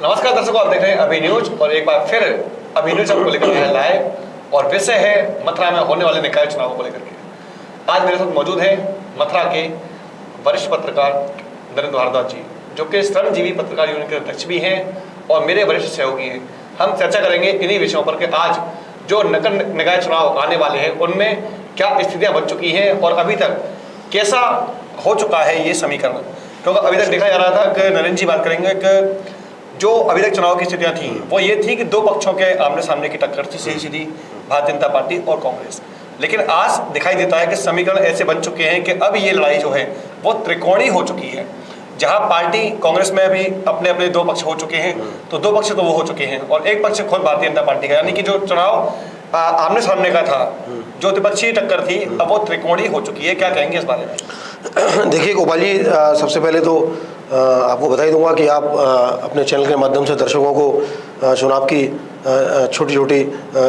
नमस्कार दर्शकों, आप देख रहे हैं अभी न्यूज और एक बार फिर अभी न्यूज आपको लेकर आया लाइव और विषय है मथुरा में होने वाले निकाय चुनावों को लेकर के। आज मेरे साथ मौजूद हैं मथुरा के वरिष्ठ पत्रकार नरेंद्र भारद्वाज जी, जो कि श्रमजीवी पत्रकार यूनियन के अध्यक्ष भी हैं और मेरे वरिष्ठ सहयोगी हैं। हम चर्चा करेंगे इन्हीं विषयों पर कि आज जो निकाय चुनाव आने वाले हैं उनमें क्या स्थितियां बन चुकी हैं और अभी तक कैसा हो चुका है ये समीकरण। क्योंकि अभी तक देखा जा रहा था कि नरेंद्र जी बात करेंगे कि जो अभी तक चुनाव की स्थितियां थी वो ये थी कि दो पक्षों के आमने सामने की टक्कर थी, सीधी सीधी भारतीय जनता पार्टी और कांग्रेस। लेकिन आज दिखाई देता है कि समीकरण ऐसे बन चुके हैं कि अब ये लड़ाई जो है वो त्रिकोणीय हो चुकी है। जहां पार्टी कांग्रेस में अभी अपने अपने दो पक्ष हो चुके हैं, तो दो पक्ष तो वो हो चुके हैं और एक पक्ष खुद भारतीय जनता पार्टी का, यानी कि जो चुनाव आमने सामने का था, जो द्विपक्षीय टक्कर थी, अब वो त्रिकोणीय हो चुकी है। क्या कहेंगे इस बारे में? देखिए गोपाल जी, सबसे पहले तो आपको बधाई दूंगा कि आप अपने चैनल के माध्यम से दर्शकों को चुनाव की छोटी छोटी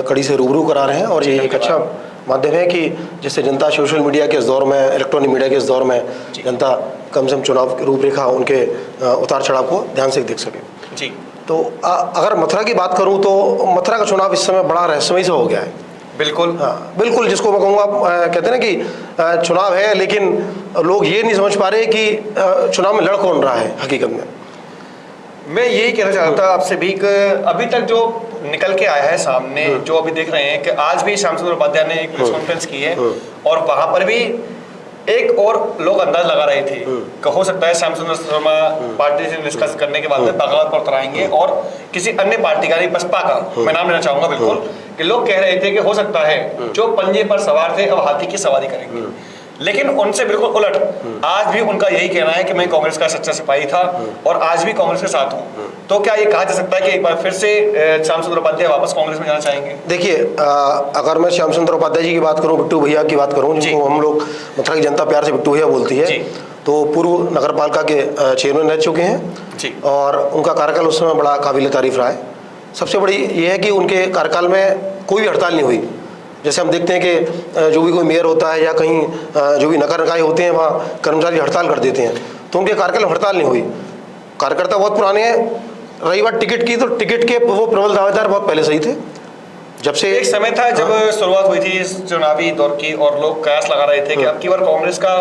कड़ी से रूबरू करा रहे हैं और ये एक अच्छा माध्यम है कि जिससे जनता सोशल मीडिया के इस दौर में, इलेक्ट्रॉनिक मीडिया के इस दौर में जनता कम से कम चुनाव की रूपरेखा, उनके उतार चढ़ाव को ध्यान से देख सके जी। तो अगर मथुरा की बात करूं तो मथुरा का चुनाव इस समय बड़ा रहस्यमय से हो गया है। बिल्कुल, हाँ बिल्कुल, जिसको मैं कहूँगा, कहते हैं ना कि चुनाव है लेकिन लोग ये नहीं समझ पा रहे कि चुनाव में लड़ कौन रहा है हकीकत में। मैं यही कहना चाहता था आपसे भी कि अभी तक जो निकल के आया है सामने, जो अभी देख रहे हैं कि आज भी श्याम सुंदर उपाध्याय ने एक प्रेस कॉन्फ्रेंस की है और वहां पर भी एक और लोग अंदाज लगा रहे थे कि हो सकता है श्याम सुंदर शर्मा पार्टी से डिस्कस करने के बाद में बगावत पर उतराएंगे और किसी अन्य पार्टी का, बसपा का मैं नाम लेना चाहूंगा, बिल्कुल, कि लोग कह रहे थे कि हो सकता है जो पंजे पर सवार थे अब हाथी की सवारी करेंगे। लेकिन उनसे बिल्कुल उलट आज भी उनका यही कहना है कि मैं कांग्रेस का सच्चा सिपाही था और आज भी कांग्रेस के साथ हूं। तो क्या ये कहा जा सकता है कि एक बार फिर से श्याम सुंदर उपाध्याय वापस कांग्रेस में जाना चाहेंगे? देखिए, अगर मैं श्याम सुंदर उपाध्याय जी की बात करूं, बिट्टू भैया की बात करूं, जिनको हम लोग मथुरा की जनता प्यार से बिट्टू भैया बोलती है, तो पूर्व नगर पालिका के चेयरमैन रह चुके हैं और उनका कार्यकाल उस समय बड़ा काबिल तारीफ रहा है। सबसे बड़ी ये है कि उनके कार्यकाल में कोई भी हड़ताल नहीं हुई। जैसे हम देखते हैं कि जो भी कोई मेयर होता है या कहीं जो भी नगर निकाय होते हैं वहाँ कर्मचारी हड़ताल कर देते हैं, तो उनके कार्यकाल में हड़ताल नहीं हुई। कार्यकर्ता बहुत पुराने हैं। रही बात टिकट की, तो टिकट के वो प्रबल दावेदार बहुत पहले से ही थे। जब से एक समय था जब शुरुआत हुई थी इस चुनावी दौर की और लोग कयास लगा रहे थे कि अब की बार कांग्रेस का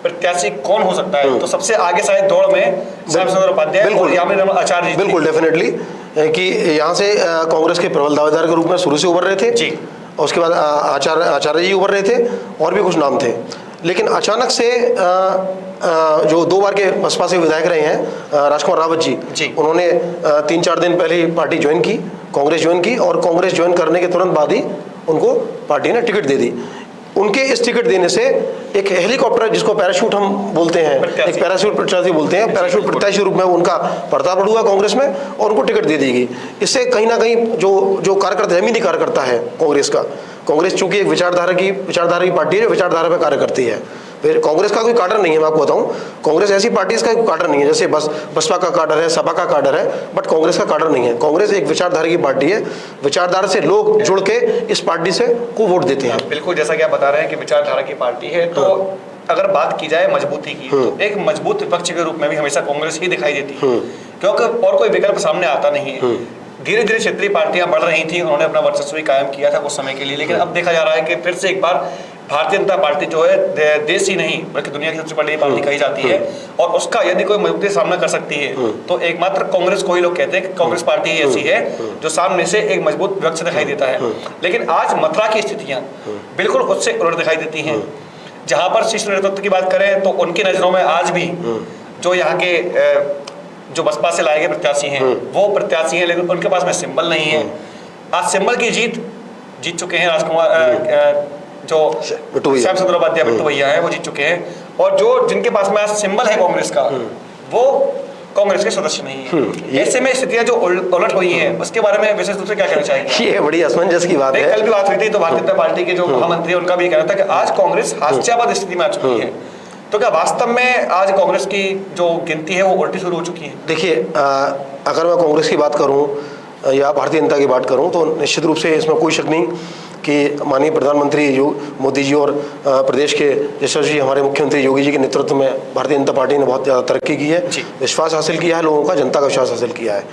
प्रत्याशी कौन हो सकता है, तो सबसे आगे शायद दौड़ में श्याम सुंदर उपाध्याय और यामिनी आचार्य जी, बिल्कुल डेफिनेटली, कि यहाँ से कांग्रेस के प्रबल दावेदार के रूप में शुरू से उभर रहे थे जी। और उसके बाद आचार्य जी उभर रहे थे और भी कुछ नाम थे। लेकिन अचानक से जो 2 बार के बसपा से विधायक रहे हैं राजकुमार रावत जी, उन्होंने 3-4 दिन पहले ही पार्टी ज्वाइन की, कांग्रेस ज्वाइन की और कांग्रेस ज्वाइन करने के तुरंत बाद ही उनको पार्टी ने टिकट दे दी। उनके इस टिकट देने से एक हेलीकॉप्टर, जिसको पैराशूट हम बोलते हैं, एक पैराशूट प्रत्याशी बोलते हैं, पैराशूट प्रत्याशी रूप में उनका पर्दापड़ हुआ कांग्रेस में और उनको टिकट दे दी गई। इससे कहीं ना कहीं जो कार्यकर्ता, जमीनी कार्यकर्ता है कांग्रेस का, कांग्रेस चूंकि एक विचारधारा की पार्टी है जो विचारधारा पर कार्य करती है। फिर कांग्रेस का कोई काडर नहीं है, मैं आपको बताऊं, कांग्रेस ऐसी पार्टी, इसका कोई काडर नहीं है। जैसे बसपा का काडर है, सपा का काडर है, बट कांग्रेस का काडर नहीं है। कांग्रेस एक विचारधारा की पार्टी है, विचारधारा से लोग जुड़ के इस पार्टी से को वोट देते हैं। बिल्कुल, जैसा कि आप बता रहे हैं कि विचारधारा की पार्टी है, तो अगर बात की जाए मजबूती की, तो एक मजबूत विपक्ष के रूप में भी हमेशा कांग्रेस ही दिखाई देती है, क्योंकि और कोई विकल्प सामने आता नहीं है। धीरे धीरे क्षेत्रीय पार्टियां बढ़ रही थी, उन्होंने अपना वर्चस्व भी कायम किया था कुछ समय के लिए, लेकिन अब देखा जा रहा है कि फिर से एक बार भारतीय जनता पार्टी जो है देश ही नहीं बल्कि दुनिया की सबसे बड़ी पार्टी कही जाती है और उसका यदि कोई मजबूती सामना कर सकती है तो एकमात्र कांग्रेस को ही लोग कहते हैं कि कांग्रेस पार्टी ही ऐसी है जो सामने से एक मजबूत वृक्ष दिखाई देता है। लेकिन आज मथुरा की स्थितियां बिल्कुल उससे उलट दिखाई देती हैं। जहां पर शीर्ष नेतृत्व की बात करें तो उनकी नजरों में आज भी जो यहाँ के जो बसपा से लाए गए प्रत्याशी हैं वो प्रत्याशी हैं, लेकिन उनके पास में सिंबल नहीं है। आज सिंबल की जीत चुके हैं राजकुमार, जो श्याम सुंदर उपाध्याय बिट्टू भैया है, वो जीत चुके हैं। और जो जिनके पास में आज सिंबल है कांग्रेस का, वो कांग्रेस के सदस्य नहीं है। ऐसे में स्थितियां जो उलट हुई हैं उसके बारे में विशेष रूप से क्या कहना चाहेंगे? ये बड़ी असमंजस की बात है। कल भी बात हुई थी तो भारतीय जनता पार्टी के जो महामंत्री उनका भी कहना था कि आज कांग्रेस हास्यास्पद स्थिति में आ चुकी है। तो क्या वास्तव में आज कांग्रेस की जो गिनती है वो उल्टी शुरू हो चुकी है? देखिए, अगर मैं कांग्रेस की बात करूं या भारतीय जनता की बात करूं तो निश्चित रूप से इसमें कोई शक नहीं कि माननीय प्रधानमंत्री मोदी जी और प्रदेश के यशस्वी हमारे मुख्यमंत्री योगी जी के नेतृत्व में भारतीय जनता पार्टी ने बहुत ज़्यादा तरक्की की है, विश्वास हासिल किया है लोगों का, जनता का विश्वास हासिल किया है।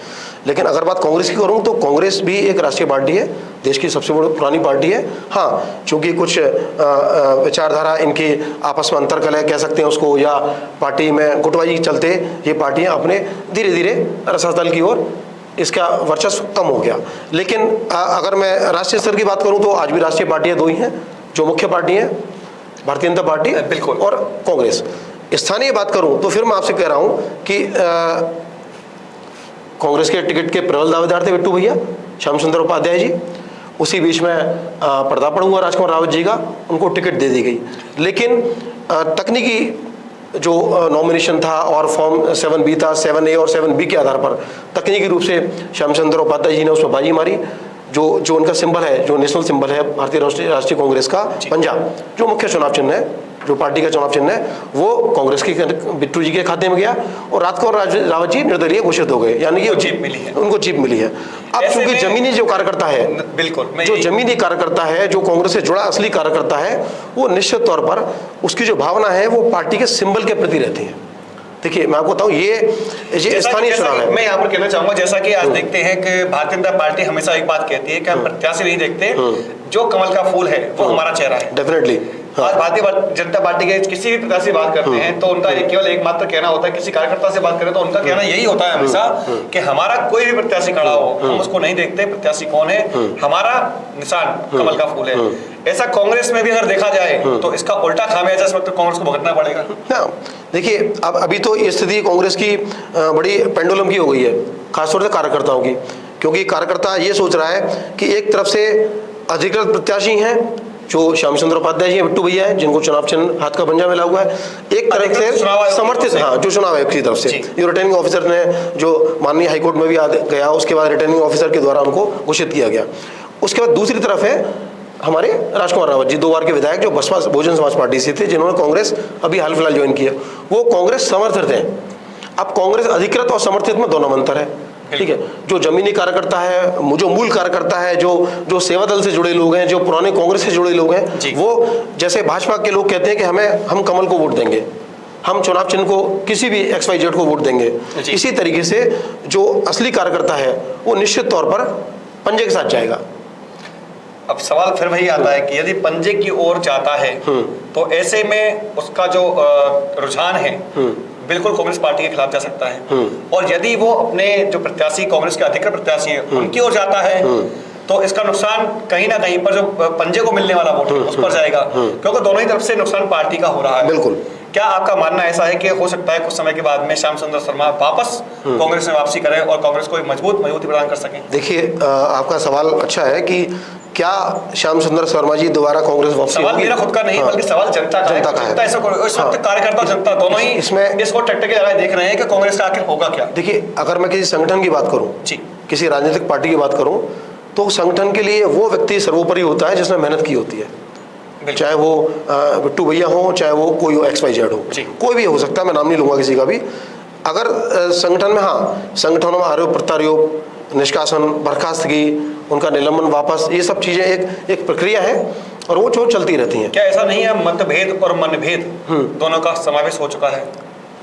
लेकिन अगर बात कांग्रेस की करूं तो कांग्रेस भी एक राष्ट्रीय पार्टी है, देश की सबसे बड़ी पुरानी पार्टी है। हाँ, चूंकि कुछ विचारधारा इनकी आपस में अंतरकलह कह सकते हैं उसको, या पार्टी में गुटबाजी चलते ये पार्टियां अपने धीरे धीरे रसातल की ओर इसका वर्चस्व कम हो गया। लेकिन अगर मैं राष्ट्रीय स्तर की बात करूं तो आज भी राष्ट्रीय पार्टियां दो ही हैं जो मुख्य पार्टी हैं, भारतीय जनता पार्टी बिल्कुल और कांग्रेस। स्थानीय बात करूं तो फिर मैं आपसे कह रहा हूं कि कांग्रेस के टिकट के प्रबल दावेदार थे बिट्टू भैया, श्याम सुंदर उपाध्याय जी। उसी बीच में प्रताप हुआ राजकुमार रावत जी का, उनको टिकट दे दी गई। लेकिन तकनीकी जो नॉमिनेशन था और फॉर्म 7B था, 7A और 7B के आधार पर तकनीकी रूप से श्याम सुंदर उपाध्याय जी ने उसमें बाजी मारी। जो उनका सिंबल है, जो नेशनल सिंबल है भारतीय राष्ट्रीय कांग्रेस का, पंजाब, जो मुख्य चुनाव चिन्ह है, जो पार्टी का चुनाव चिन्ह है, वो कांग्रेस के बिट्टू जी के खाते में गया और राजकुमार रावत जी निर्दलीय घोषित हो गए, यानी कि जीत मिली है, उनको जीत मिली है। अब चूंकि जमीनी जो कार्यकर्ता है, बिल्कुल जो जमीनी कार्यकर्ता है, जो कांग्रेस से जुड़ा असली कार्यकर्ता है, वो निश्चित तौर पर उसकी जो भावना है वो पार्टी के सिंबल के प्रति रहती है। देखिए मैं आपको बताऊं, ये स्थानीय चुनाव है। मैं यहाँ पर कहना चाहूंगा, जैसा कि आज देखते हैं कि भारतीय जनता पार्टी हमेशा एक बात कहती है कि हम प्रत्याशी नहीं देखते, जो कमल का फूल है वो हमारा चेहरा है। डेफिनेटली आज भारतीय जनता पार्टी के किसी भी प्रत्याशी बात करते हैं तो उनका केवल एकमात्र कहना होता है, किसी कार्यकर्ता से बात करें तो उनका कहना यही होता है हमेशा कि हमारा कोई भी प्रत्याशी खड़ा हो, हम उसको नहीं देखते प्रत्याशी कौन है, हमारा निशान कमल का फूल है। ऐसा कांग्रेस में भी अगर देखा जाए तो इसका उल्टा खामियाजा इस वक्त कांग्रेस को भुगतना पड़ेगा। देखिए अब अभी तो ये स्थिति कांग्रेस की बड़ी पेंडुलम की हो गई है, खासतौर से कार्यकर्ताओं की, क्योंकि कार्यकर्ता ये सोच रहा है कि एक तरफ से अधिकृत प्रत्याशी हैं जो श्याम सुंदर उपाध्याय जी, बिट्टू भैया है, जिनको चुनाव चिन्ह हाथ का पंजा मिला हुआ है, एक तरफ से समर्थित, हाँ, जो चुनाव आयोग की तरफ से जो रिटर्निंग ऑफिसर ने, जो माननीय हाईकोर्ट में भी गया, उसके बाद रिटर्निंग ऑफिसर के द्वारा उनको घोषित किया गया। उसके बाद दूसरी तरफ है हमारे राजकुमार रावत जी, 2 बार के विधायक, जो बसपा बहुजन समाज पार्टी से थे, जिन्होंने कांग्रेस अभी हाल फिलहाल ज्वाइन किया। वो कांग्रेस समर्थित हैं। अब कांग्रेस अधिकृत और समर्थित में दोनों अंतर है, ठीक है। जो जमीनी कार्यकर्ता है, जो मूल कार्यकर्ता है, जो सेवा दल से जुड़े लोग हैं, जो पुराने कांग्रेस से जुड़े लोग हैं, वो जैसे भाजपा के लोग कहते हैं कि हम कमल को वोट देंगे, हम चुनाव चिन्ह को किसी भी XYZ को वोट देंगे, इसी तरीके से जो असली कार्यकर्ता है वो निश्चित तौर पर पंजे के साथ जाएगा। अब सवाल फिर वही आता है कि यदि पंजे की ओर जाता है तो ऐसे में उसका जो रुझान है बिल्कुल कांग्रेस पार्टी के खिलाफ जा सकता है, और यदि वो अपने जो प्रत्याशी कांग्रेस के अधिकृत प्रत्याशी हैं उनकी ओर जाता है तो इसका नुकसान कहीं ना कहीं पर जो पंजे को मिलने वाला वोट है उस पर जाएगा, क्योंकि दोनों ही तरफ से नुकसान पार्टी का हो रहा है। बिल्कुल। क्या आपका मानना ऐसा है कि हो सकता है कुछ समय के बाद में श्याम सुंदर शर्मा वापस कांग्रेस में वापसी करें और कांग्रेस को एक मजबूती प्रदान कर सकें? देखिए आपका सवाल अच्छा है कि क्या श्याम सुंदर शर्मा जी दोबारा कांग्रेस वापसी? सवाल मेरा खुद का नहीं, बल्कि सवाल जनता का है। इस वक्त कार्यकर्ता जनता दोनों ही इसमें इसको टकटके लगाए देख रहे हैं कि कांग्रेस का आखिर होगा क्या। देखिए अगर मैं किसी संगठन की बात करूं, किसी राजनीतिक पार्टी की बात करूं, तो संगठन के लिए वो व्यक्ति सर्वोपरि होता है जिसने मेहनत की होती है, चाहे वो बिट्टू भैया हो, चाहे वो कोई XYZ हो, कोई भी हो सकता है, मैं नाम नहीं लूंगा किसी का भी। अगर संगठन में, हाँ, संगठनों में आरोप प्रत्यारोप, निष्कासन, बर्खास्तगी, उनका निलंबन वापस, ये सब चीजें एक प्रक्रिया है और वो जो चलती रहती हैं। क्या ऐसा नहीं है मतभेद और मनभेद दोनों का समावेश हो चुका है?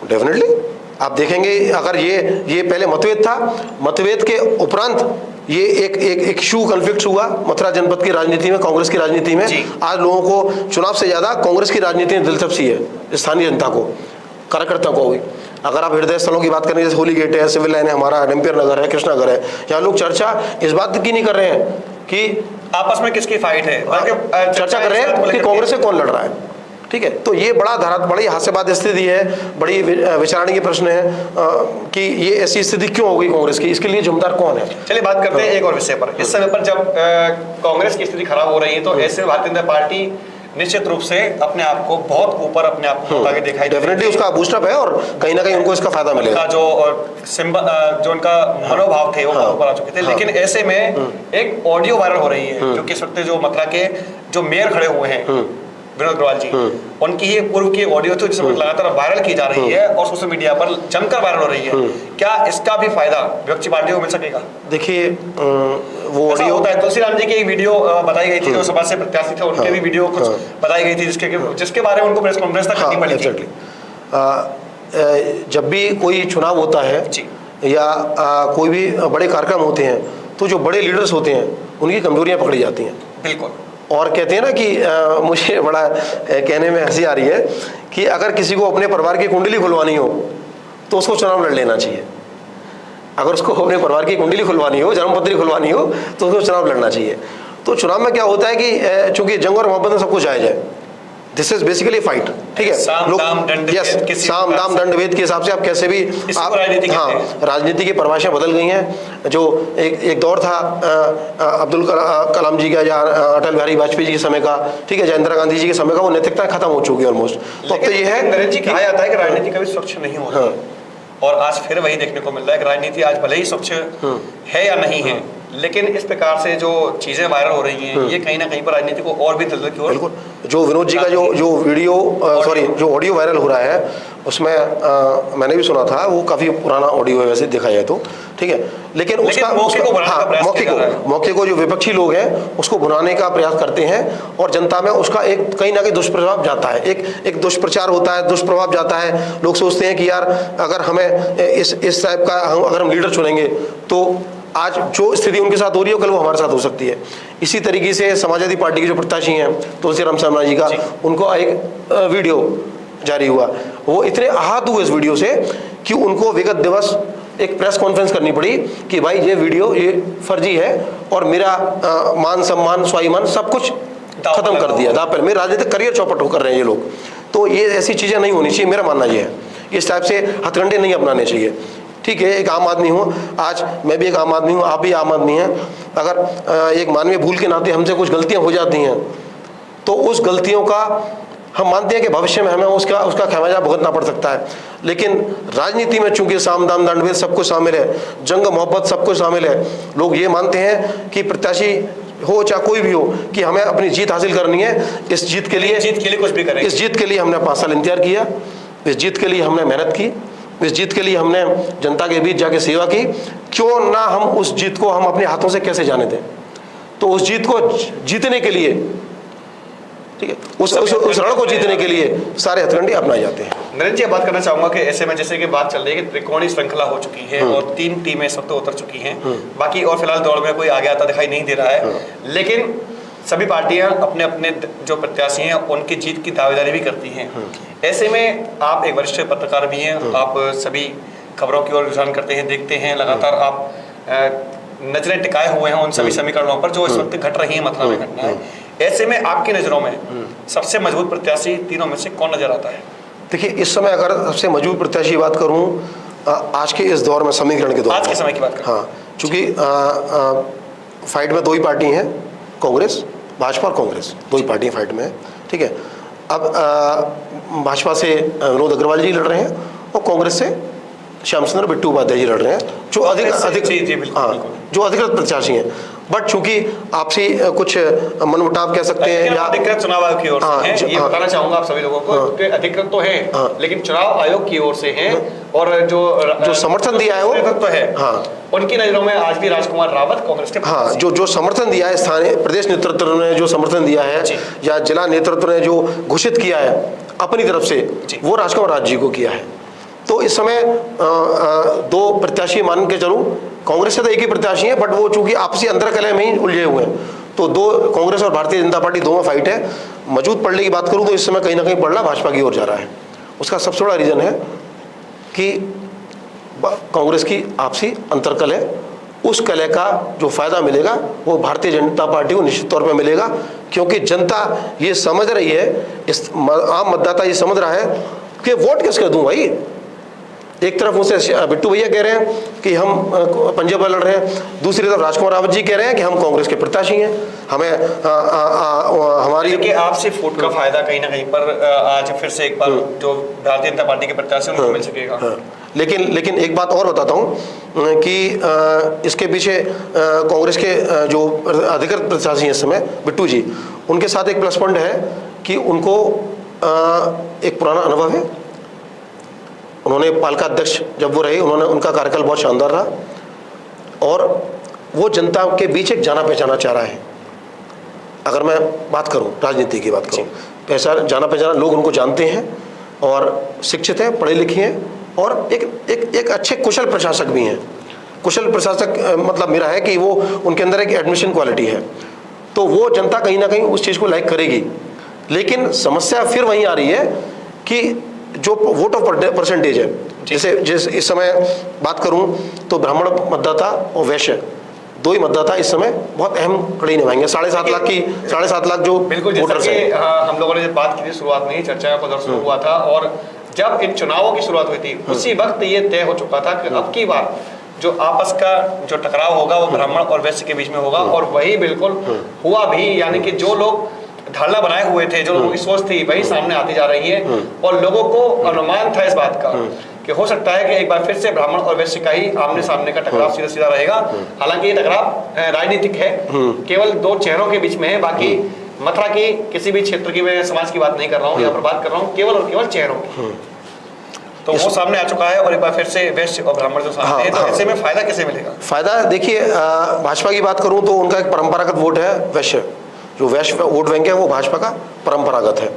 डेफिनेटली आप देखेंगे, अगर ये पहले मतभेद था, मतभेद के उपरांत ये एक इशू कॉन्फ्लिक्ट हुआ मथुरा जनपद की राजनीति में, कांग्रेस की राजनीति में। आज लोगों को चुनाव से ज्यादा कांग्रेस की राजनीति में दिलचस्पी है, स्थानीय जनता को, कार्यकर्ता को भी। अगर आप हृदय स्थलों की बात करें, जैसे होली गेट है, सिविल लाइन है, हमारा एम्पियर नगर है, कृष्णा नगर है, यहाँ लोग चर्चा इस बात की नहीं कर रहे हैं कि आपस में किसकी फाइट है, चर्चा कर रहे हैं कि कांग्रेस से कौन लड़ रहा है, ठीक है। तो ये बड़ी हास्यास्पद स्थिति है, बड़ी विचारणीय प्रश्न है कि ये ऐसी स्थिति क्यों हो गई कांग्रेस की, इसके लिए जिम्मेदार कौन है? चलिए बात करते हैं एक और विषय पर। इस समय पर जब कांग्रेस की स्थिति खराब हो रही है तो ऐसे भारतीय जनता पार्टी निश्चित रूप से अपने आप को बहुत ऊपर, अपने आप को आगे दिखाई दे, डेफिनेटली उसका बूस्टअप है और कहीं ना कहीं उनको इसका फायदा मिलेगा। जो उनका मनोभाव थे वो बहुत ऊपर आ चुके थे। लेकिन ऐसे में एक ऑडियो वायरल हो रही है जो कि इस वक्त जो मथुरा के जो मेयर खड़े हुए हैं विनोद अग्रवाल जी, उनकी ही पूर्व की ऑडियो थी जिसमें लगातार वायरल की जा रही है और सोशल मीडिया पर जमकर वायरल हो रही है। क्या इसका भी फायदा विपक्षी पार्टियों को मिल सकेगा? देखिए वो ऑडियो होता है, तुलसीराम जी की एक वीडियो बताई गई थी जो सभा से प्रत्याशी थे, उनके भी वीडियो कुछ बताई गई थी जिसके बारे में उनको प्रेस कॉन्फ्रेंस तक करनी पड़ी थी। जब भी कोई चुनाव होता है या कोई भी बड़े कार्यक्रम होते हैं तो जो बड़े लीडर्स होते हैं उनकी कमजोरियां पकड़ी जाती हैं। बिल्कुल। और कहते हैं ना कि मुझे बड़ा कहने में हंसी आ रही है कि अगर किसी को अपने परिवार की कुंडली खुलवानी हो तो उसको चुनाव लड़ लेना चाहिए। अगर उसको अपने परिवार की कुंडली खुलवानी हो, जन्मपत्री खुलवानी हो तो उसको चुनाव लड़ना चाहिए। तो चुनाव में क्या होता है कि चूंकि जंग और मोहब्बत में सब कुछ जायज है, दिस इज बेसिकली फाइट, ठीक है। साम दाम दंड भेद के हिसाब से आप कैसे भी आप, हाँ, राजनीति की परिभाषाएं बदल गई हैं। जो एक दौर था अब्दुल कलाम जी का या अटल बिहारी वाजपेयी जी के समय का, ठीक है, या इंदिरा गांधी जी के समय का, वो नैतिकता खत्म हो चुकी है ऑलमोस्ट। तो अब तो ये है, नरेंद्र जी, कहा जाता है कि राजनीति कभी स्वच्छ नहीं होती, और आज फिर वही देखने को मिल रहा है कि राजनीति आज भले ही स्वच्छ है या नहीं है, लेकिन इस प्रकार से जो चीजें वायरल हो रही हैं ये कहीं ना कहीं पर राजनीति को और भी दलदल की ओर। बिल्कुल। जो विनोद जी का जो वीडियो जो ऑडियो वायरल हो रहा है उसमें मैंने भी सुना था, वो काफी पुराना ऑडियो है वैसे देखा जाए तो, ठीक है, लेकिन उसका मौके को जो विपक्षी लोग हैं उसको भुनाने का प्रयास करते हैं और जनता में उसका एक कहीं ना कहीं दुष्प्रभाव जाता है, एक दुष्प्रचार होता है, दुष्प्रभाव जाता है। लोग सोचते हैं कि यार अगर हमें इस टाइप का अगर हम लीडर चुनेंगे तो आज जो स्थिति उनके साथ हो रही है कल वो हमारे साथ हो सकती है। इसी तरीके से समाजवादी पार्टी के जो प्रत्याशी हैं तुलसीराम शर्मा जी का, उनको एक वीडियो जारी हुआ, वो इतने आहत हुए इस वीडियो से कि उनको विगत दिवस एक प्रेस कॉन्फ्रेंस करनी पड़ी कि भाई ये वीडियो ये फर्जी है और मेरा मान सम्मान स्वाभिमान सब कुछ खत्म कर दिया था। मेरे राजनीतिक करियर चौपट कर रहे हैं ये लोग। तो ये ऐसी चीजें नहीं होनी चाहिए, मेरा मानना ये है। इस टाइप से हथकंडे नहीं अपनाने चाहिए, ठीक है। एक आम आदमी हूँ, आज मैं भी एक आम आदमी हूँ, आप भी आम आदमी हैं। अगर एक मानवीय भूल के नाते हमसे कुछ गलतियाँ हो जाती हैं तो उस गलतियों का हम मानते हैं कि भविष्य में हमें उसका खमियाजा भुगतना पड़ सकता है। लेकिन राजनीति में चूंकि साम दाम दंड भेद सब कुछ शामिल है, जंग मोहब्बत सब कुछ शामिल है, लोग ये मानते हैं कि प्रत्याशी हो चाहे कोई भी हो कि हमें अपनी जीत हासिल करनी है। इस जीत के लिए कुछ भी करें। इस जीत के लिए हमने 5 साल इंतजार किया, इस जीत के लिए हमने मेहनत की, इस जीत के लिए हमने जनता के बीच जाके सेवा की। क्यों ना हम उस जीत को हम अपने हाथों से कैसे जाने दें। तो उस जीत को जीतने के लिए, ठीक है, उस रण को जीतने के लिए सारे हथकंडे अपनाए जाते हैं। नरेंद्र जी, बात करना चाहूंगा कि ऐसे में जैसे कि बात चल रही है कि त्रिकोणीय श्रृंखला हो चुकी है और 3 टीमें सब तो उतर चुकी हैं, बाकी और फिलहाल दौड़ में कोई आगे आता दिखाई नहीं दे रहा है, लेकिन सभी पार्टियां अपने अपने जो प्रत्याशी हैं उनकी जीत की दावेदारी भी करती हैं। ऐसे में आप एक वरिष्ठ पत्रकार भी हैं, आप सभी खबरों की ओर रुझान करते हैं, देखते हैं, लगातार आप नजरें टिकाए हुए हैं उन सभी समीकरणों पर जो इस वक्त घट रही है, मथुरा में घटना है। ऐसे में आपकी नजरों में सबसे मजबूत प्रत्याशी तीनों में से कौन नजर आता है? देखिए, इस समय अगर सबसे मजबूत प्रत्याशी की बात करूं आज के इस दौर में, समीकरण के दौर, आज के समय की बात करें, हाँ, चूंकि फाइट में 2 ही पार्टी हैं, कांग्रेस, भाजपा और कांग्रेस, 2 ही पार्टी फाइट में है, ठीक है। अब भाजपा से विनोद अग्रवाल जी लड़ रहे हैं और कांग्रेस से श्याम सुंदर बिट्टू उपाध्याय जी लड़ रहे हैं, जो जो अधिकृत प्रत्याशी हैं। बट चूंकि आपसी कुछ मनमुटाव कह सकते हैं या अधिकृत चुनाव आयोग की ओर से है, ये बताना चाहूंगा आप सभी लोगों को कि अधिकृत तो है, लेकिन चुनाव आयोग की ओर से है, और जो समर्थन दिया है वो तो है, उनकी नजरों में आज भी राजकुमार रावत कांग्रेस के, जो समर्थन दिया है स्थानीय प्रदेश नेतृत्व ने, जो समर्थन दिया है या जिला नेतृत्व ने जो घोषित किया है अपनी तरफ से, वो राजकुमार राज जी को किया है। तो इस समय 2 प्रत्याशी मान के चलूं, कांग्रेस से तो एक ही प्रत्याशी है, बट वो चूंकि आपसी अंतरकलह में ही उलझे हुए हैं, तो 2 कांग्रेस और भारतीय जनता पार्टी दोनों फाइट है। मजबूत पड़ने की बात करूं तो इस समय कहीं ना कहीं पड़ना भाजपा की ओर जा रहा है। उसका सबसे बड़ा रीजन है कि कांग्रेस की आपसी अंतरकलह, उस कलह का जो फायदा मिलेगा वो भारतीय जनता पार्टी को निश्चित तौर पर मिलेगा, क्योंकि जनता ये समझ रही है, इस आम मतदाता ये समझ रहा है कि वोट किसको दूं भाई। एक तरफ उनसे बिट्टू भैया कह रहे हैं कि हम पंजाब पर लड़ रहे हैं, दूसरी तरफ राजकुमार रावत जी कह रहे हैं कि हम कांग्रेस के प्रत्याशी हैं, हमें हमारी आपसे फूट का फायदा कहीं ना कहीं पर आज फिर से एक बार जो भारतीय जनता पार्टी के प्रत्याशी उनको मिल सकेगा। लेकिन एक बात और बताता हूँ कि इसके पीछे कांग्रेस के जो अधिकृत प्रत्याशी हैं इस समय बिट्टू जी, उनके साथ एक प्लस पॉइंट है कि उनको एक पुराना अनुभव है। उन्होंने पालिका अध्यक्ष जब वो रहे, उन्होंने उनका कार्यकाल बहुत शानदार रहा और वो जनता के बीच एक जाना पहचाना चेहरा है। अगर मैं बात करूं, राजनीति की बात करूं, पहचान जाना पहचाना, लोग उनको जानते हैं और शिक्षित हैं, पढ़े लिखे हैं और एक अच्छे कुशल प्रशासक भी हैं। कुशल प्रशासक मतलब मेरा है कि वो उनके अंदर एक एडमिशन क्वालिटी है, तो वो जनता कहीं ना कहीं उस चीज़ को लाइक करेगी। लेकिन समस्या फिर वहीं आ रही है कि जो वोट ऑफ परसेंटेज है, जैसे इस समय बात करूं तो ब्राह्मण मतदाता और वैश्य दो ही मतदाता इस समय बहुत अहम कड़ी निभाएंगे। 7.5 लाख जो वोटर्स हैं। हम लोगों ने जब बात की थी शुरुआत में ही, चर्चा का दौर शुरू हुआ था और जब इन चुनावों की शुरुआत हुई थी उसी वक्त ये तय हो चुका था कि अब की बार जो आपस का जो टकराव होगा वो ब्राह्मण और वैश्य के बीच में होगा और वही बिल्कुल हुआ भी। यानी कि जो लोग धारणा बनाए हुए थे, जो लोगों की सोच थी, वही सामने आती जा रही है और लोगों को अनुमान था इस बात का कि हो सकता है कि एक बार फिर से ब्राह्मण और वैश्य का ही आमने सामने का टकराव सीधा सीधा रहेगा। हालांकि ये टकराव राजनीतिक है, केवल दो चेहरों के बीच में है। बाकी मथुरा की किसी भी क्षेत्र की, मैं समाज की बात नहीं कर रहा हूँ, यहाँ पर बात कर रहा हूँ केवल और केवल चेहरों की। तो वो सामने आ चुका है और एक बार फिर से वैश्य और ब्राह्मण जो सामने है, तो ऐसे में फायदा कैसे मिलेगा? फायदा देखिए, भाजपा की बात करूं तो उनका एक परंपरागत वोट है वैश्य। जो वैश्य वोट बैंक है वो भाजपा का परंपरागत है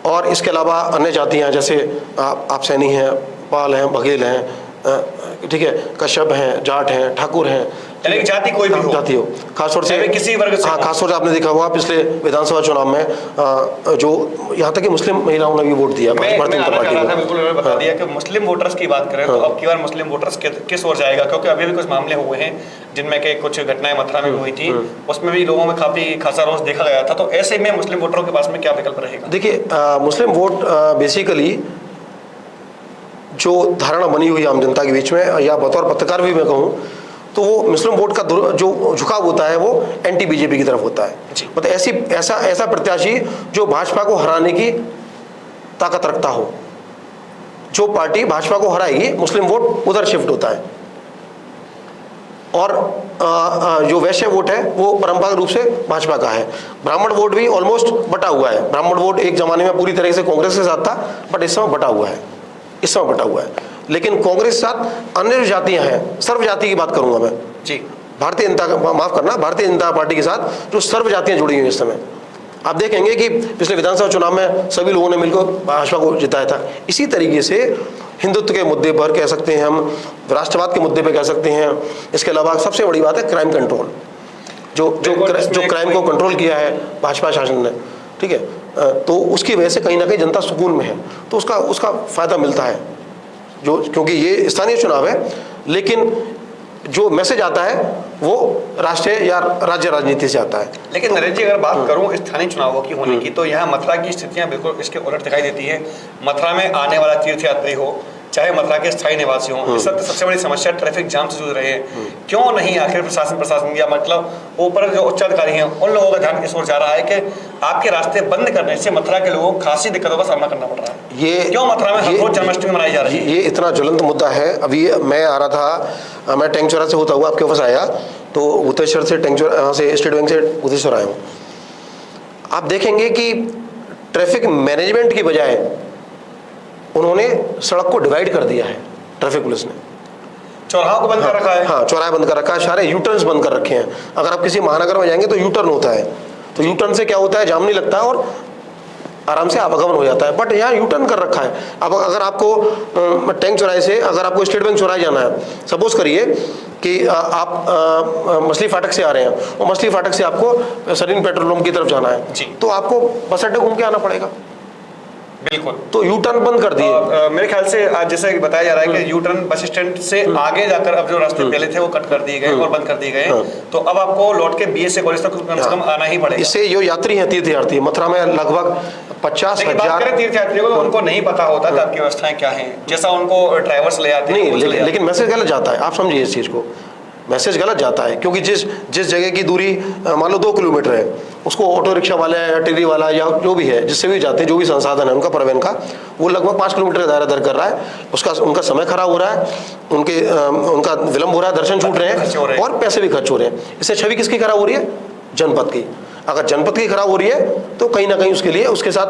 और इसके अलावा अन्य जातियां जैसे आप सैनी हैं, पाल हैं, बघेल हैं, ठीक है, कश्यप हैं, जाट हैं, ठाकुर हैं, यानी कि जाति कोई भी जाति हो, खासतौर से किसी वर्ग से। हाँ, खासतौर से आपने देखा हुआ पिछले विधानसभा चुनाव में जो यहाँ तक कि मुस्लिम महिलाओं ने भी वोट दिया भारतीय जनता पार्टी को। बिल्कुल बता दिया कि मुस्लिम वोटर्स की बात करें तो अब की बार मुस्लिम वोटर्स किस ओर जाएगा, क्योंकि अभी भी कुछ मामले हुए हैं जिनमें के कुछ घटनाएं मथुरा में हुई थी, उसमें भी लोगों में काफी खासा रोष देखा गया था। तो ऐसे में मुस्लिम वोटरों के पास में क्या विकल्प रहेगा? देखिए, मुस्लिम वोट बेसिकली जो धारणा बनी हुई आम जनता के बीच में, या बतौर पत्रकार भी मैं कहूँ तो वो मुस्लिम वोट का जो झुकाव होता है वो एंटी बीजेपी की तरफ होता है। मतलब ऐसा प्रत्याशी जो भाजपा को हराने की ताकत रखता हो। जो पार्टी भाजपा को हराएगी मुस्लिम वोट उधर शिफ्ट होता है। और जो वैश्य वोट है वो परंपरागत रूप से भाजपा का है। ब्राह्मण वोट भी ऑलमोस्ट बटा हुआ है। ब्राह्मण वोट एक जमाने में पूरी तरह से कांग्रेस के साथ था, बट इस समय बटा हुआ है। लेकिन कांग्रेस के साथ अन्य जो जातियां हैं, सर्व जाति की बात करूंगा मैं जी, भारतीय जनता पार्टी के साथ जो सर्व जातियां जुड़ी हुई हैं इस समय, आप देखेंगे कि पिछले विधानसभा चुनाव में सभी लोगों ने मिलकर भाजपा को जिताया था। इसी तरीके से हिंदुत्व के मुद्दे पर कह सकते हैं हम, राष्ट्रवाद के मुद्दे पर कह सकते हैं। इसके अलावा सबसे बड़ी बात है क्राइम कंट्रोल, जो क्राइम को कंट्रोल किया है भाजपा शासन ने, ठीक है, तो उसकी वजह से कहीं ना कहीं जनता सुकून में है, तो उसका फायदा मिलता है। क्योंकि ये स्थानीय चुनाव है, लेकिन जो मैसेज आता है वो राष्ट्रीय या राज्य राजनीति से आता है। लेकिन नरेश जी, अगर बात करूं स्थानीय चुनावों की होने की, तो यहाँ मथुरा की स्थितियां बिल्कुल इसके उलट दिखाई देती है। मथुरा में आने वाला तीर्थयात्री हो, चाहे मथुरा के स्थायी निवासी हों, सबसे बड़ी समस्या ट्रैफिक जाम से जूझ रहे हैं। क्यों नहीं आखिर प्रशासन या मतलब ऊपर जो उच्च अधिकारी हैं उन लोगों का ध्यान इस ओर जा रहा है कि आपके रास्ते बंद करने से मथुरा के लोगों को खासी दिक्कतों का सामना करना पड़ रहा है? ये क्यों मथुरा में हर रोज जन्माष्टमी मनाई जा रही है? ये इतना ज्वलंत मुद्दा है। अभी मैं आ रहा था, मैं टैंकचौरा से होता हुआ आपके पास आया, तो भूतेश्वर से टैंकचौरा से स्टेट बैंक से भूतेश्वर आया हूँ। आप देखेंगे कि ट्रैफिक मैनेजमेंट की बजाय उन्होंने सड़क को डिवाइड कर दिया है। ट्रैफिक पुलिस ने चौराहों को बंद कर रखा है। हाँ, चौराहे बंद कर रखा है, सारे यू टर्न्स बंद कर रखे हैं। अगर आप किसी महानगर में जाएंगे तो यू टर्न होता है, तो यू टर्न से क्या होता है, जाम नहीं लगता है और आराम से आवागमन हो जाता है। बट यहाँ यू टर्न कर रखा है। अब अगर आपको टैंक चौराहे से अगर आपको स्टेट बैंक चौराहे जाना है, सपोज करिए कि आप मछली फाटक से आ रहे हैं और मछली फाटक से आपको सरीन पेट्रोल पंप की तरफ जाना है, तो आपको बस अड्डे घूम के आना पड़ेगा। बिल्कुल, तो यू टर्न बंद कर दिए। मेरे ख्याल से आज जैसे बताया जा रहा है कि यू टर्न बस स्टैंड से आगे जाकर अब जो रास्ते पहले थे वो कट कर दिए गए और बंद कर दिए गए। तो अब आपको लौट के BSA कॉलेज तक कम से कम आना ही पड़ेगा। इससे जो यात्री हैं, तीर्थयात्री, मथुरा में लगभग 50,000 तीर्थयात्रियों को उनको नहीं पता होता कि आपकी व्यवस्थाएं क्या हैं, जैसा उनको ड्राइवर्स ले आते हैं। नहीं, लेकिन मैसेज गलत जाता है। आप समझिए इस चीज़ को, मैसेज गलत जाता है, क्योंकि जिस जगह की दूरी मान लो 2 किलोमीटर है, उसको ऑटो रिक्शा वाला या टेरी वाला या जो भी है, जिससे भी जाते हैं, जो भी संसाधन है उनका परिवहन का, वो लगभग 5 किलोमीटर का दायरा दर कर रहा है। उनका समय खराब हो रहा है, उनका विलंब हो रहा है, दर्शन छूट रहे हैं और पैसे भी खर्च हो रहे हैं। इससे छवि किसकी खराब हो रही है? जनपद की। अगर जनपद की खराब हो रही है तो कहीं ना कहीं उसके लिए उसके साथ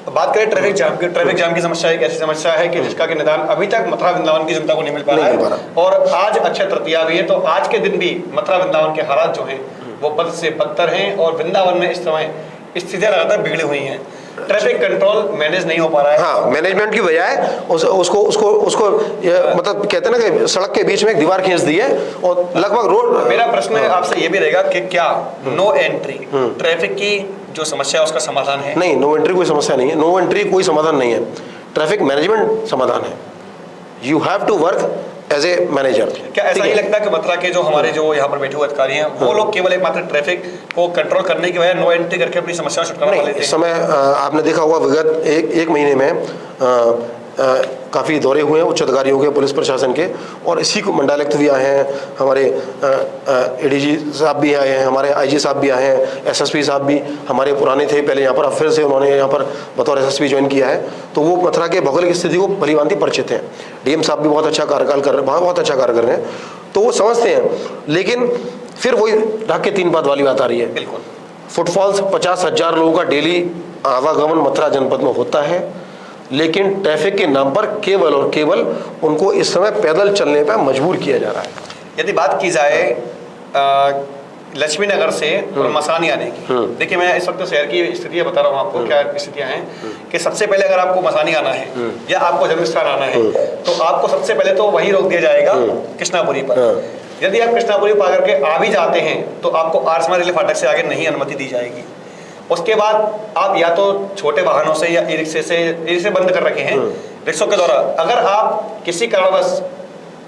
बात करें ट्रैफिक जाम की, ट्रैफिक जाम की समस्या एक ऐसी समस्या है कि जिसका कि निदान अभी तक मथुरा वृंदावन की जनता को नहीं मिल पा रहा है। और आज अक्षय तृतीया भी है, तो आज के दिन भी मथुरा वृंदावन के हालात जो हैं वो बद से बदतर हैं और वृंदावन में इस समय स्थितियां लगातार बिगड़ी हुई हैं। ट्रैफिक कंट्रोल मैनेज नहीं हो पा रहा है। हाँ, मैनेजमेंट की बजाय उसको मतलब कहते हैं ना कि सड़क के बीच में एक दीवार खींच दी है और लगभग रोड। मेरा प्रश्न आपसे ये भी रहेगा कि क्या नो एंट्री ट्रैफिक की जो समस्या है उसका समाधान है? नहीं, नो एंट्री कोई समस्या नहीं है, नो एंट्री कोई समाधान नहीं है, ट्रैफिक मैनेजमेंट समाधान है। You have to work as a manager. क्या ऐसा नहीं लगता कि मथुरा के जो हमारे जो यहाँ पर बैठे हुए अधिकारी हैं वो लोग केवल एक मात्र ट्रैफिक को कंट्रोल करने की बजाय नो एंट्री करके अपनी समस्या छुटकारा पा लेते हैं? इस समय आपने देखा होगा विगत एक महीने में काफ़ी दौरे हुए हैं उच्च अधिकारियों के, पुलिस प्रशासन के, और इसी को मंडलायुक्त भी आए हैं, हमारे एडीजी साहब भी आए हैं, हमारे आईजी साहब भी आए हैं, एसएसपी साहब भी हमारे पुराने थे पहले यहाँ पर, अब फिर से उन्होंने यहाँ पर बतौर एसएसपी ज्वाइन किया है, तो वो मथुरा के भौगोलिक स्थिति को भलीभांति परिचित हैं। डीएम साहब भी बहुत अच्छा कार्यकाल कर रहे हैं, बहुत अच्छा कार्य कर रहे हैं, तो वो समझते हैं। लेकिन फिर वही ढाक के 3 बात वाली बात आ रही है। बिल्कुल, फुटफॉल्स 50,000 लोगों का डेली आवागमन मथुरा जनपद में होता है, लेकिन ट्रैफिक के नाम पर केवल और केवल उनको इस समय पैदल चलने पर मजबूर किया जा रहा है। यदि बात की जाए लक्ष्मी नगर से और मसानी आने की, देखिए मैं इस वक्त शहर की स्थितियां बता रहा हूँ आपको, क्या स्थितियां हैं कि सबसे पहले अगर आपको मसानी आना है या आपको जन्मस्थान आना है तो आपको सबसे पहले तो वही रोक दिया जाएगा कृष्णापुरी पर। यदि आप कृष्णापुरी पा करके आ भी जाते हैं तो आपको आरसमा रेलवे फाटक से आगे नहीं अनुमति दी जाएगी। उसके बाद आप या तो छोटे वाहनों से या ई रिक्शे बंद कर रखे हैं रिक्शों के द्वारा, अगर आप किसी कारणवश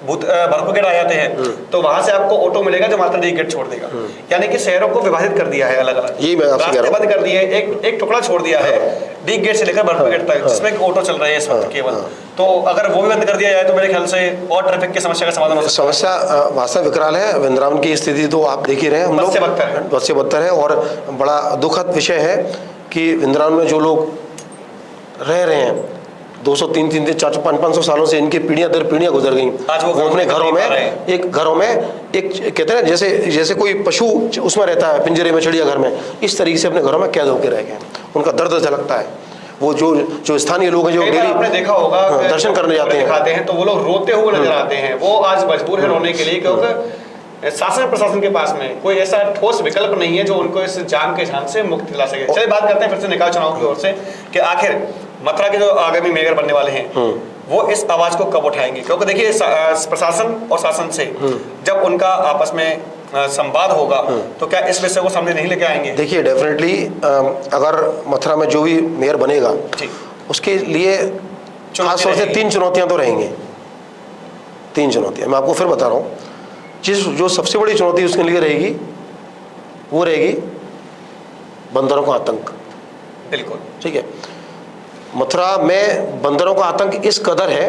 भरतपुर गेट आ जाते हैं तो वहां से आपको ऑटो मिलेगा जो मात्र डी गेट छोड़ देगा। यानी कि शहरों को विभाजित कर दिया है, अलग अलग रास्ते बंद कर दिए, एक टुकड़ा छोड़ दिया है डी गेट से लेकर भरतपुर गेट तक, जिसमें ऑटो चल रहे हैं इस वक्त केवल। तो अगर वो भी बंद कर दिया जाए तो मेरे ख्याल से और ट्रैफिक की समस्या का समाधान हो सकता है। समस्या वास्तव विकराल है। वृंदावन की स्थिति तो आप देख ही रहे हैं, हम लोग बद से बदतर है। और बड़ा दुखद विषय है कि वृंदावन में जो लोग रह रहे हैं 200, 300, 400, 500 सालों से, इनकी पीढ़ियां दर पीढ़ियां गुजर गई, वो अपने घरों में एक कहते हैं जैसे कोई पशु उसमें रहता है पिंजरे में, चिड़ियाघर में, इस तरीके से अपने घरों में कैद होकर रह गए। उनका दर्द झलकता है। वो जो स्थानीय लोग हैं जो डेली आपने देखा होगा दर्शन करने जाते हैं तो वो लोग रोते हुए नजर आते हैं। वो आज मजबूर है रोने के लिए, क्योंकि शासन प्रशासन के पास में कोई ऐसा ठोस विकल्प नहीं है जो उनको इस जाम के झांक से मुक्ति दिला सके। चलिए बात करते हैं फिर से निकाय चुनाव की ओर से कि आखिर मथुरा के जो आगामी मेयर बनने वाले हैं वो इस आवाज को कब उठाएंगे? क्योंकि देखिए प्रशासन और शासन से जब उनका आपस में संवाद होगा तो क्या इस विषय को सामने नहीं लेके आएंगे? देखिए डेफिनेटली अगर मथुरा में जो भी मेयर बनेगा उसके लिए खास तौर से 3 चुनौतियां तो रहेंगी। 3 चुनौतियां मैं आपको फिर बता रहा हूँ। जो सबसे बड़ी चुनौती उसके लिए रहेगी वो रहेगी बंदरों का आतंक। बिल्कुल ठीक है, मथुरा में बंदरों का आतंक इस कदर है,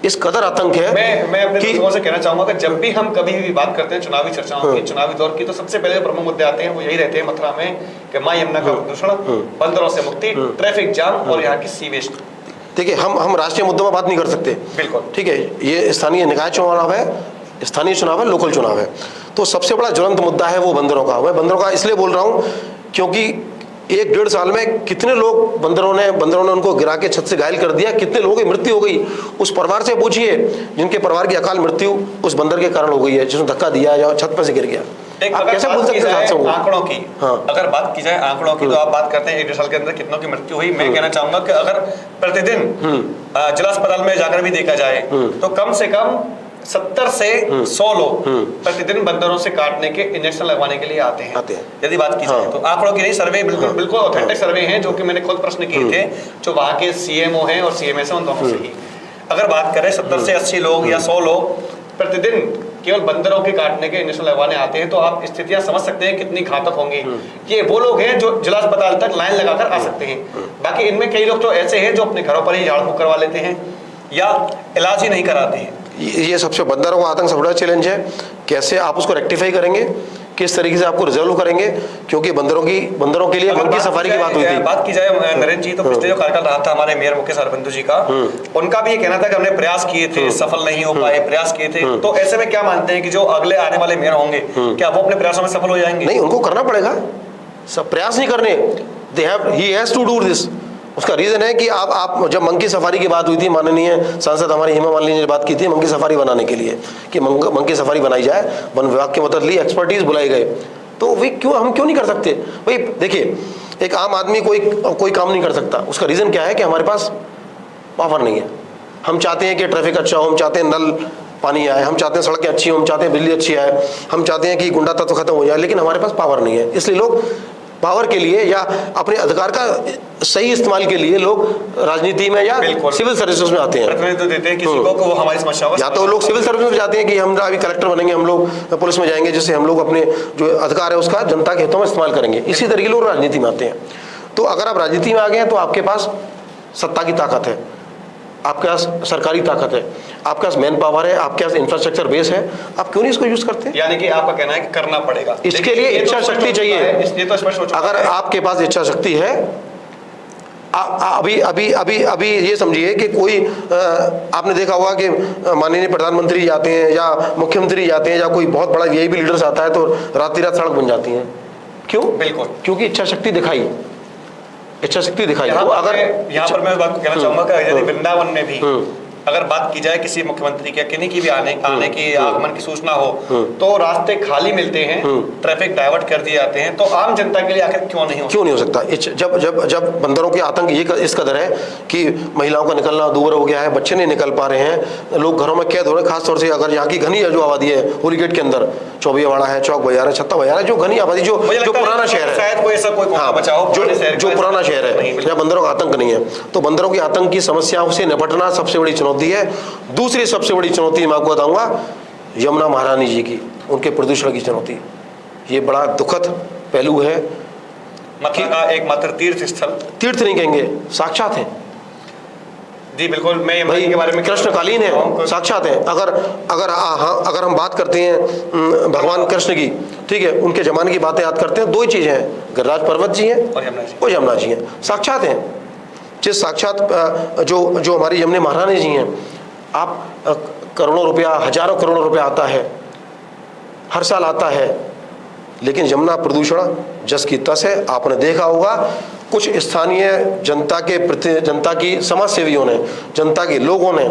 इस कदर आतंक है। मैं अपने दोस्तों से कहना चाहूंगा कि जब भी हम कभी भी बात करते हैं चुनावी चर्चाओं की, चुनावी दौर की, तो सबसे पहले प्रमुख मुद्दे आते हैं वो यही रहते हैं मथुरा में कि मां यमुना का प्रदूषण, बंदरों से मुक्ति, ट्रैफिक जाम और यहाँ की सीवेज। देखिए हम राष्ट्रीय मुद्दों में बात नहीं कर सकते। बिल्कुल ठीक है, ये स्थानीय निकाय चुनाव है, स्थानीय चुनाव है, लोकल चुनाव है। तो सबसे बड़ा ज्वलंत मुद्दा है वो बंदरों का। मैं बंदरों का इसलिए बोल रहा हूँ क्योंकि 1-1.5 साल में कितने लोग बंदरों ने उनको गिरा के छत से घायल कर दिया, कितने लोगों की मृत्यु हो गई। उस परिवार से पूछिए जिनके परिवार की अकाल मृत्यु उस बंदर के कारण हो गई है, जिसने धक्का दिया या छत पर से गिर गया। आप कैसे बोल सकते हैं आंकड़ों की? अगर बात की जाए आंकड़ों की तो आप बात करते हैं 1-1.5 साल के अंदर कितनों की मृत्यु हुई। मैं कहना चाहूंगा कि अगर प्रतिदिन जिला अस्पताल में जाकर भी देखा जाए तो कम से कम 70 से 100 लोग प्रतिदिन बंदरों से काटने के इंजेक्शन लगवाने के लिए आते हैं। यदि बात की जाए तो आंकड़ों की नहीं, सर्वे बिल्कुल ऑथेंटिक सर्वे हैं जो कि मैंने खुद प्रश्न किए थे जो वहां के सीएमओ हैं और सीएमएस हैं, उन दोनों से ही। अगर बात करें 70 से 80 लोग या 100 लोग प्रतिदिन केवल बंदरों के काटने के इंजेक्शन लगवाने आते हैं तो आप स्थितियां समझ सकते हैं कितनी घातक होंगी। ये वो लोग हैं जो जिला अस्पताल तक लाइन लगाकर आ सकते हैं। बाकी इनमें कई लोग तो ऐसे हैं जो अपने घरों पर ही झाड़ फूक करवा लेते हैं या इलाज ही नहीं कराते हैं। ये सबसे बंदरों का आतंक सबसे बड़ा चैलेंज है। कैसे आप उसको रेक्टिफाई करेंगे, किस तरीके से आपको रिजर्व करेंगे, क्योंकि बंदरों के लिए मंकी सफारी की बात हुई थी। बात की जाए नरेंद्र जी, तो पिछले जो कार्यकाल रहा था हमारे मेयर मुकेश अरबिंदु जी का, उनका भी ये कहना था कि हमने प्रयास किए थे, सफल नहीं हो पाए, प्रयास किए थे। तो ऐसे में क्या मानते हैं कि जो अगले आने वाले मेयर होंगे, क्या वो अपने प्रयासों में सफल हो जाएंगे? नहीं, उनको करना पड़ेगा, सब प्रयास नहीं करने, he has to do this. उसका रीजन है कि आप जब मंकी सफारी की बात हुई थी, माननीय सांसद हमारी हेमा मालिनी ने बात की थी मंकी सफारी बनाने के लिए कि मंकी सफारी बनाई जाए, वन विभाग की मदद ली, एक्सपर्टीज बुलाई गए, तो वे हम क्यों नहीं कर सकते भाई? देखिए, एक आम आदमी कोई काम नहीं कर सकता, उसका रीजन क्या है कि हमारे पास पावर नहीं है। हम चाहते हैं कि ट्रैफिक अच्छा हो, हम चाहते हैं नल पानी आए, हम चाहते हैं सड़कें अच्छी हो, हम चाहते हैं बिजली अच्छी आए, हम चाहते हैं कि गुंडा तत्व खत्म हो जाए, लेकिन हमारे पास पावर नहीं है। इसलिए लोग पावर के लिए या अपने अधिकार का सही इस्तेमाल के लिए लोग राजनीति में या सिविल सर्विसेज में आते हैं, प्रतिनिधित्व देते हैं किसी को वो हमारी समस्याओं या तो लोग सिविल सर्विस में जाते हैं कि हम अभी कलेक्टर बनेंगे, हम लोग पुलिस में जाएंगे, जिससे हम लोग अपने जो अधिकार है उसका जनता के हितों में इस्तेमाल करेंगे। इसी तरीके लोग राजनीति में आते हैं। तो अगर आप राजनीति में आ गए हैं तो आपके पास सत्ता की ताकत है, आपके पास सरकारी ताकत है, आपके पास मैन पावर है, आपके पास इंफ्रास्ट्रक्चर बेस है, आप क्यों नहीं इसको यूज करते? यानी कि आपका कहना है कि करना पड़ेगा, इसके लिए इच्छा शक्ति चाहिए। ये तो स्पष्ट हो चुका है। अगर आपके पास इच्छा शक्ति है, अभी अभी अभी अभी ये समझिए कि कोई आपने देखा होगा कि माननीय प्रधानमंत्री जाते हैं या मुख्यमंत्री जाते हैं या कोई बहुत बड़ा वीआईपी लीडर्स आता है तो रात सड़क बन जाती है। क्यों? बिल्कुल, क्योंकि इच्छा शक्ति दिखाई, इच्छा शक्ति दिखाई। तो अगर यहाँ पर मैं बात कहना चाहूंगा कि यदि वृंदावन में भी अगर बात की जाए किसी मुख्यमंत्री के किन्हीं की भी आने की आगमन की सूचना हो तो रास्ते खाली मिलते हैं, ट्रैफिक डाइवर्ट कर दिए जाते हैं, तो आम जनता के लिए आखिर क्यों नहीं हो सकता? जब जब जब बंदरों के आतंक इस कदर है कि महिलाओं का निकलना दूर हो गया है, बच्चे नहीं निकल पा रहे हैं, लोग घरों में कैद हो रहे हैं। खासतौर से अगर यहाँ की घनी जो आबादी है, होली गेट के अंदर चौबियावाड़ा है, चौक बाजार है, छत्ता बाजार है, जो घनी आबादी जो पुराना शहर है, शायद कोई ऐसा कोई बचाओ जो पुराना शहर है जहाँ बंदरों का आतंक नहीं है, तो बंदरों की आतंक की समस्याओं से निपटना सबसे बड़ी चुनौती है। दूसरी सबसे बड़ी चुनौती मैं आपको बताऊंगा यमुना महारानी जी की, उनके प्रदूषण की चुनौती। ये बड़ा दुखद पहलू है। मतलब का एकमात्र तीर्थ स्थल, तीर्थ नहीं कहेंगे, साक्षात है जी। बिल्कुल, मैं यमुना के बारे में कृष्णकालीन है, साक्षात है। अगर हम बात करते हैं भगवान कृष्ण की, ठीक है, उनके जमाने की बातें याद करते हैं, दो ही चीजें हैं, गिरिराज पर्वत जी हैं और यमुना जी हैं, साक्षात हैं। जिस साक्षात जो हमारी यमुना महारानी जी हैं, आप करोड़ों रुपया, हजारों करोड़ों रुपया आता है, हर साल आता है, लेकिन यमुना प्रदूषण जस की तस है। आपने देखा होगा कुछ स्थानीय जनता की समाज सेवियों ने, जनता के लोगों ने,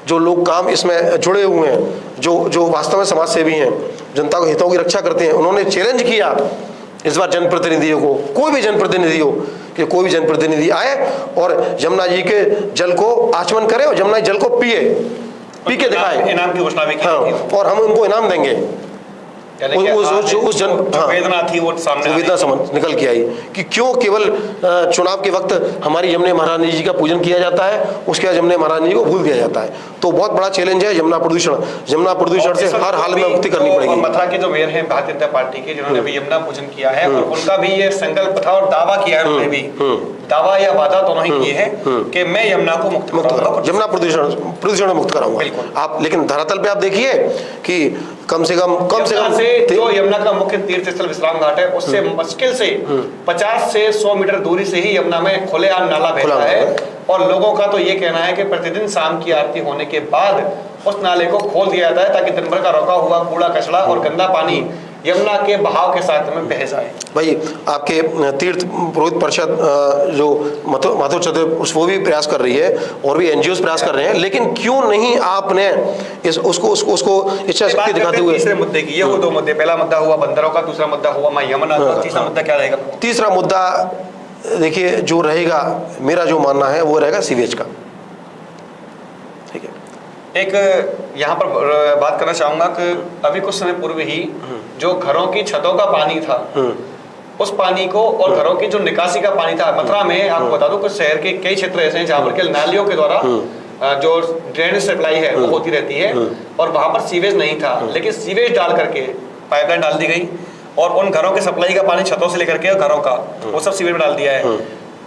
जो लोग काम इसमें जुड़े हुए हैं, जो वास्तव में समाज सेवी हैं, जनता के हितों की रक्षा करते हैं, उन्होंने चैलेंज किया इस बार जनप्रतिनिधियों को, कोई भी जनप्रतिनिधि हो, कि कोई भी जनप्रतिनिधि आए और यमुना जी के जल को आचमन करे और यमुना जल को पी के दिखाए, इनाम की घोषणा भी की थी, और हम उनको इनाम देंगे। उस वेदना थी वो सामने निकल के आई कि क्यों केवल चुनाव के वक्त हमारी यमुना महारानी जी का पूजन किया जाता है, उसके बाद यमुना महारानी जी को भूल दिया जाता है। तो बहुत बड़ा चैलेंज है यमुना प्रदूषण से हर हाल में मुक्ति करनी पड़ेगी। मथुरा के जो मेयर हैं भारतीय जनता पार्टी के, जिन्होंने भी यमुना पूजन किया है, और उनका भी ये संकल्प था और दावा किया है, उन्होंने भी दावा या वादा दोनों ही किए हैं कि मैं यमुना को मुक्त कराऊंगा, यमुना प्रदूषण मुक्त कराऊंगा। आप लेकिन धरातल पे आप देखिए कि कम से कम जो यमुना का मुख्य तीर्थ स्थल विश्राम घाट है, उससे मुश्किल से 50 से 100 मीटर दूरी से ही यमुना में खुलेआम नाला बहता है, और लोगों का तो ये कहना है कि प्रतिदिन शाम की आरती होने के बाद उस नाले को खोल दिया जाता है ताकि दिन भर का रोका हुआ कूड़ा कचरा और गंदा पानी यमुना के बहाव के साथ में बह जाए। भाई आपके तीर्थ पुरोहित परिषद जो माधव चतुर वो भी प्रयास कर रही है और भी एनजीओ प्रयास कर रहे हैं, लेकिन क्यों नहीं आपने उसको इच्छा शक्ति दिखाते हुए तीसरे मुद्दे की, ये वो दो मुद्दे, पहला मुद्दा हुआ बंदरों का, दूसरा मुद्दा हुआ मां यमुना का, तीसरा मुद्दा क्या रहेगा? तीसरा मुद्दा देखिए जो रहेगा, मेरा जो मानना है वो रहेगा सीवेज का। ठीक है, एक यहाँ पर बात करना चाहूंगा कि अभी कुछ समय पूर्व ही जो घरों की छतों का पानी था, उस पानी को और घरों की जो निकासी का पानी था, मथुरा में आपको बता दूं कुछ शहर के कई क्षेत्र ऐसे हैं जहाँ पर के नालियों के द्वारा जो ड्रेनेज सप्लाई है वो होती रहती है, और वहां पर सीवेज नहीं था, लेकिन सीवेज डाल करके पाइपलाइन डाल दी गई और उन घरों के सप्लाई का पानी छतों से लेकर के घरों का वो सब सीवेज में डाल दिया है।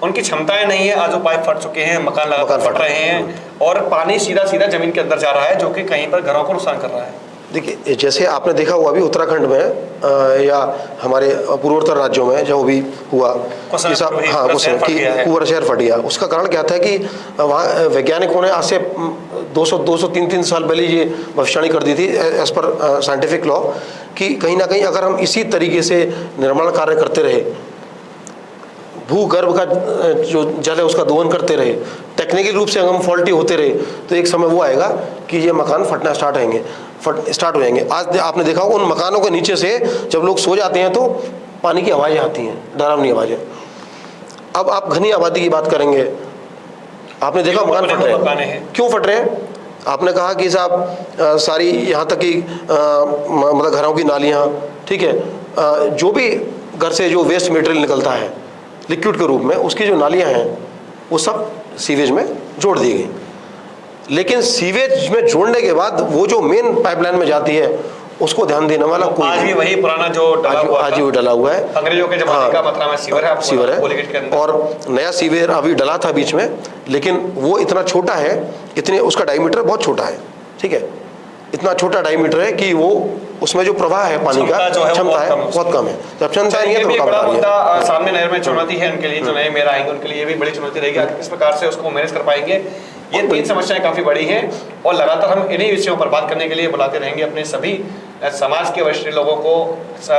उनकी क्षमताएं नहीं है, आज वो पाइप फट चुके हैं, मकान फट रहे हैं और पानी सीधा जमीन के अंदर जा रहा है, जो कि कहीं पर घरों को नुकसान कर रहा है। देखिए, जैसे आपने देखा हुआ अभी उत्तराखंड में या हमारे पूर्वोत्तर राज्यों में जो भी हुआ कुशल कि पूरा हाँ कुछ शहर फट गया है। पूरा शहर फट गया। उसका कारण क्या था कि वहाँ वैज्ञानिकों ने आज से 200-300 साल पहले ये भविष्यवाणी कर दी थी एज पर साइंटिफिक लॉ कि कहीं ना कहीं अगर हम इसी तरीके से निर्माण कार्य करते रहे, भूगर्भ का जो जल है उसका दोहन करते रहे, टेक्निकल रूप से हम फॉल्टी होते रहे, तो एक समय वो आएगा कि ये मकान फटना स्टार्ट हो जाएंगे। आज आपने देखा होगा उन मकानों के नीचे से जब लोग सो जाते हैं तो पानी की आवाज़ें आती हैं, डरावनी आवाज़ें। अब आप घनी आबादी की बात करेंगे, आपने देखा मकान फट रहे हैं, क्यों फट रहे हैं? आपने कहा कि साहब सारी यहाँ तक कि मतलब घरों की नालियाँ, ठीक है, जो भी घर से जो वेस्ट मटेरियल निकलता है लिक्विड के रूप में, उसकी जो नालियाँ हैं वो सब सीवेज में जोड़ दी गई। लेकिन सीवेज में जोड़ने के बाद वो जो मेन पाइपलाइन में जाती है उसको ध्यान देने वाला कोई आज भी वही पुराना जो डला हुआ आज भी डला हुआ है, अंग्रेजों के जमाने का मथुरा में सीवर है, सीवर है, और नया सीवर अभी डला था बीच में, लेकिन वो इतना छोटा है, इतने उसका डायमीटर बहुत छोटा है, ठीक है, इतना छोटा डायमीटर है कि वो उसमें जो प्रवाह है पानी का क्षमता है बहुत कम है। जब क्षमता नहीं है तो बड़ा मुद्दा सामने नहर में चुनौती है उनके लिए, जो नए मेयर आएंगे उनके लिए ये भी बड़ी चुनौती रहेगी, किस प्रकार से उसको मैनेज कर पाएंगे। ये 3 समस्याएं काफी बड़ी हैं और लगातार हम इन्हीं विषयों पर बात करने के लिए बुलाते रहेंगे अपने सभी समाज के वरिष्ठ लोगों को,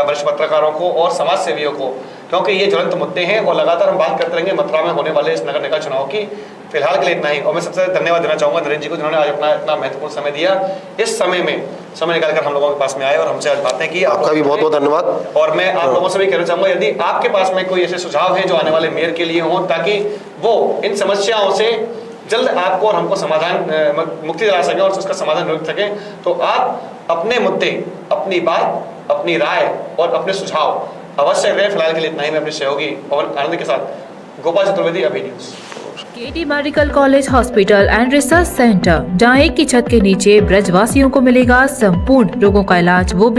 वरिष्ठ पत्रकारों को और समाज सेवियों को, क्योंकि ये ज्वलंत मुद्दे हैं और लगातार हम बात करते रहेंगे मथुरा में होने वाले इस नगर निकाय चुनाव की। फिलहाल के लिए इतना ही, और मैं सबसे धन्यवाद देना चाहूंगा नरेंद्र जी को, जिन्होंने आज अपना इतना महत्वपूर्ण समय दिया, इस समय में समय निकालकर हम लोगों के पास में आए और हमसे आज बातें की। आपका भी बहुत बहुत धन्यवाद। और मैं आप लोगों से भी कहना चाहूंगा, यदि आपके पास में कोई ऐसे सुझाव हैं जो आने वाले मेयर के लिए हों, ताकि वो इन समस्याओं से जल्द आपको और हमको समाधान मुक्ति दिला सके और उसका समाधान ढूंढ सके, तो आप अपने मुद्दे, अपनी बात, अपनी राय और अपने सुझाव अवश्य करें। फिलहाल के लिए इतना ही। मैं अपने सहयोगी पवन आनंद के साथ गोपाल चतुर्वेदी, अभी news. KT medical college hospital and research centre, जहां एक की छत के नीचे ब्रजवासियों को मिलेगा संपूर्ण रोगों का इलाज, वो भी